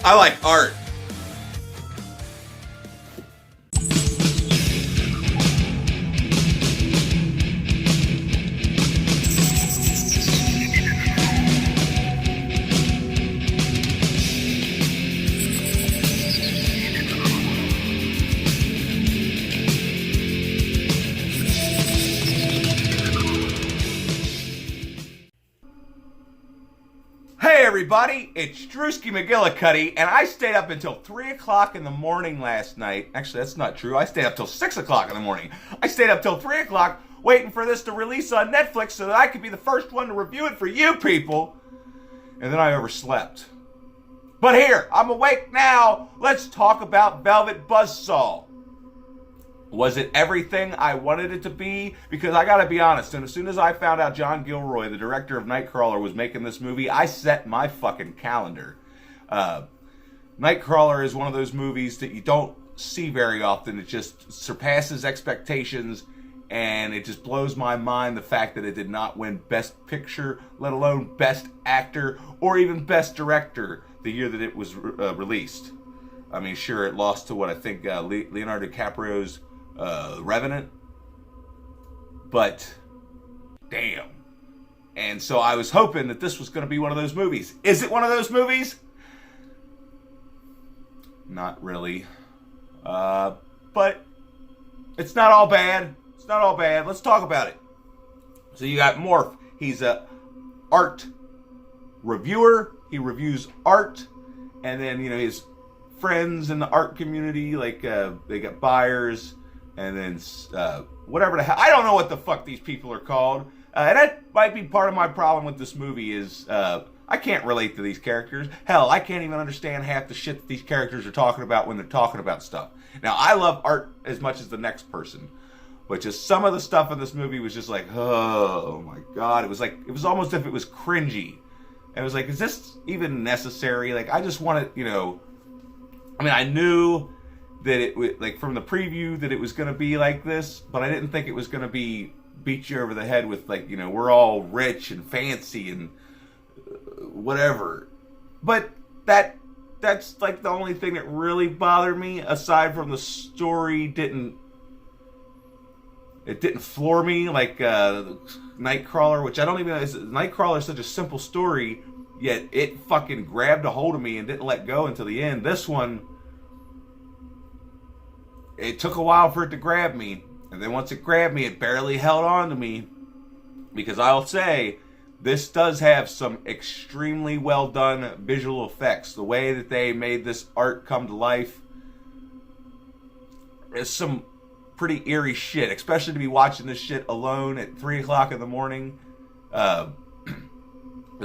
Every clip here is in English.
I like art. Hey everybody, it's Drewski McGillicuddy, and I stayed up until 3 o'clock in the morning last night. Actually, that's not true. I stayed up till 6 o'clock in the morning. I stayed up till 3 o'clock waiting for this to release on Netflix so that I could be the first one to review it for you people. And then I overslept. But here, I'm awake now. Let's talk about Velvet Buzzsaw. Was it everything I wanted it to be? Because I gotta be honest, and as soon as I found out John Gilroy, the director of Nightcrawler, was making this movie, I set my fucking calendar. Nightcrawler is one of those movies that you don't see very often. It just surpasses expectations, and it just blows my mind the fact that it did not win Best Picture, let alone Best Actor, or even Best Director the year that it was released. I mean, sure, it lost to what I think Leonardo DiCaprio's Revenant, but damn. And so I was hoping that this was going to be one of those movies. Is it one of those movies? Not really. But it's not all bad. It's not all bad. Let's talk about it. So you got Morph. He's a art reviewer. He reviews art, and then his friends in the art community, like they got buyers, and then whatever the hell. I don't know what the fuck these people are called. And that might be part of my problem with this movie is I can't relate to these characters. Hell, I can't even understand half the shit that these characters are talking about when they're talking about stuff. Now, I love art as much as the next person, but just some of the stuff in this movie was just like, oh my god. It was almost as if it was cringy. And it was like, is this even necessary? Like, I just wanted, I mean, I knew that it, like, from the preview that it was going to be like this, but I didn't think it was going to be beat you over the head with, like, we're all rich and fancy and whatever. But that's, like, the only thing that really bothered me, aside from the story didn't floor me like Nightcrawler, which I don't even know. Nightcrawler is such a simple story, yet it fucking grabbed a hold of me and didn't let go until the end. This one, it took a while for it to grab me, and then once it grabbed me, it barely held on to me, because I'll say, this does have some extremely well done visual effects. The way that they made this art come to life is some pretty eerie shit, especially to be watching this shit alone at 3 o'clock in the morning. The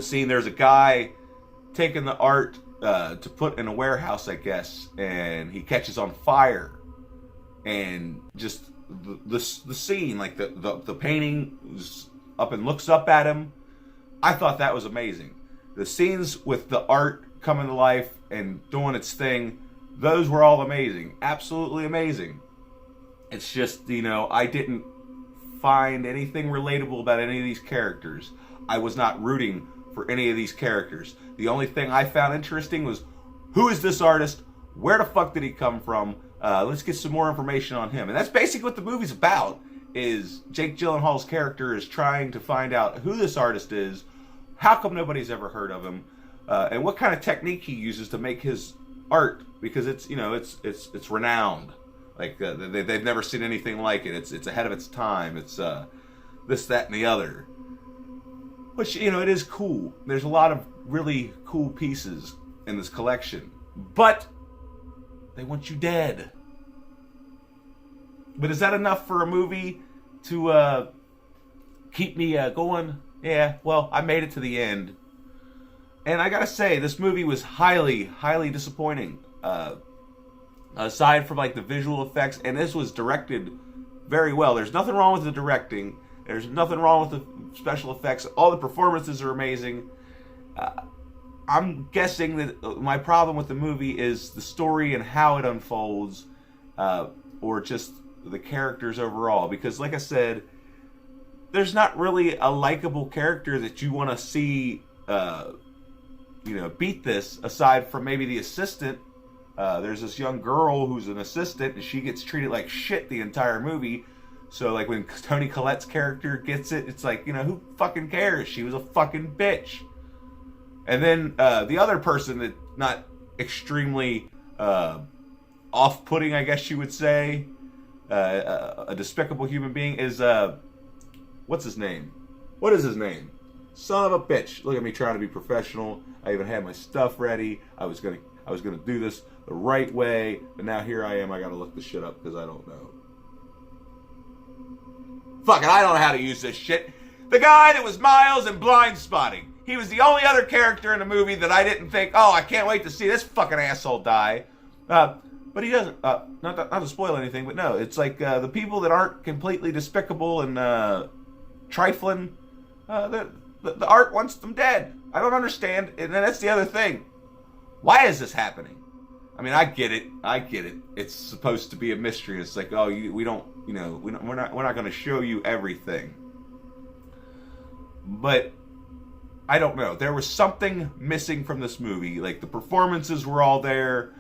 scene, there's a guy taking the art to put in a warehouse, I guess, and he catches on fire. And just the scene, like the painting is up and looks up at him. I thought that was amazing. The scenes with the art coming to life and doing its thing, those were all amazing. Absolutely amazing. It's just, I didn't find anything relatable about any of these characters. I was not rooting for any of these characters. The only thing I found interesting was, who is this artist? Where the fuck did he come from? Let's get some more information on him. And that's basically what the movie's about, is Jake Gyllenhaal's character is trying to find out who this artist is, how come nobody's ever heard of him, and what kind of technique he uses to make his art, because it's it's renowned. Like, they've never seen anything like it. It's ahead of its time. It's this, that, and the other. Which, it is cool. There's a lot of really cool pieces in this collection. But they want you dead. But is that enough for a movie to keep me going? Yeah, well, I made it to the end. And I gotta say, this movie was highly, highly disappointing. Aside from, like, the visual effects, and this was directed very well. There's nothing wrong with the directing. There's nothing wrong with the special effects. All the performances are amazing. I'm guessing that my problem with the movie is the story and how it unfolds, or just the characters overall. Because, like I said, there's not really a likable character that you want to see beat this, aside from maybe the assistant. There's this young girl who's an assistant, and she gets treated like shit the entire movie. So, like, when Toni Collette's character gets it, it's like, who fucking cares? She was a fucking bitch. And then the other person that not extremely off-putting, I guess you would say, a despicable human being is, what's his name? What is his name? Son of a bitch. Look at me trying to be professional. I even had my stuff ready. I was gonna do this the right way, but now here I am. I gotta look this shit up because I don't know. Fuck it, I don't know how to use this shit. The guy that was Miles in Blind Spotting. He was the only other character in the movie that I didn't think, oh, I can't wait to see this fucking asshole die. But he doesn't. Not to spoil anything, but no, it's like the people that aren't completely despicable and trifling. The art wants them dead. I don't understand, and that's the other thing. Why is this happening? I mean, I get it. It's supposed to be a mystery. It's like, oh, we're not going to show you everything. But I don't know. There was something missing from this movie. Like, the performances were all there.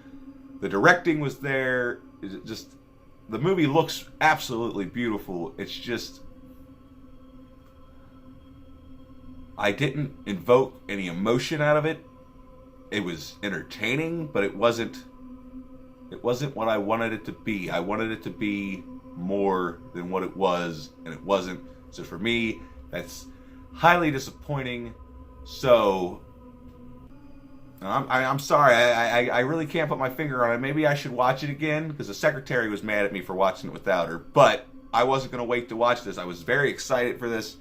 The directing was there. The movie looks absolutely beautiful. It's just, I didn't invoke any emotion out of it. It was entertaining, but it wasn't what I wanted it to be. I wanted it to be more than what it was, and it wasn't. So for me, that's highly disappointing. So I'm sorry. I really can't put my finger on it. Maybe I should watch it again, because the secretary was mad at me for watching it without her. But I wasn't going to wait to watch this. I was very excited for this.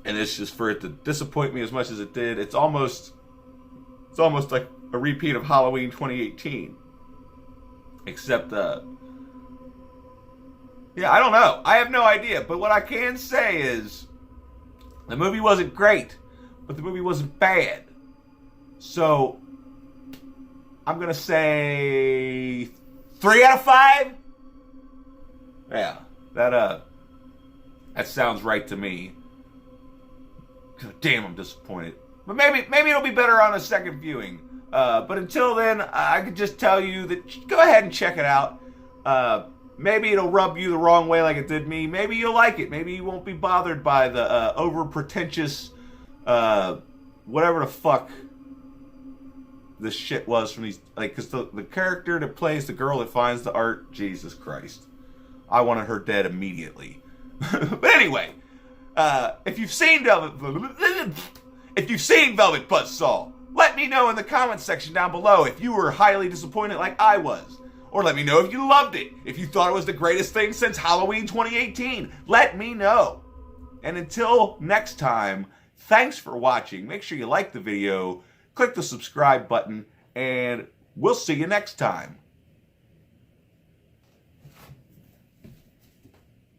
And it's just for it to disappoint me as much as it did. It's almost like a repeat of Halloween 2018. Except, I don't know. I have no idea. But what I can say is, the movie wasn't great, but the movie wasn't bad. So, I'm going to say 3 out of 5? Yeah, that sounds right to me. God damn, I'm disappointed. But maybe it'll be better on a second viewing. But until then, I could just tell you that go ahead and check it out. Maybe it'll rub you the wrong way like it did me. Maybe you'll like it. Maybe you won't be bothered by the over-pretentious, whatever the fuck this shit was from these. Like, because the character that plays the girl that finds the art, Jesus Christ. I wanted her dead immediately. But anyway, if you've seen Velvet Buzzsaw, let me know in the comments section down below if you were highly disappointed like I was. Or let me know if you loved it. If you thought it was the greatest thing since Halloween 2018. Let me know. And until next time, thanks for watching. Make sure you like the video, click the subscribe button, and we'll see you next time.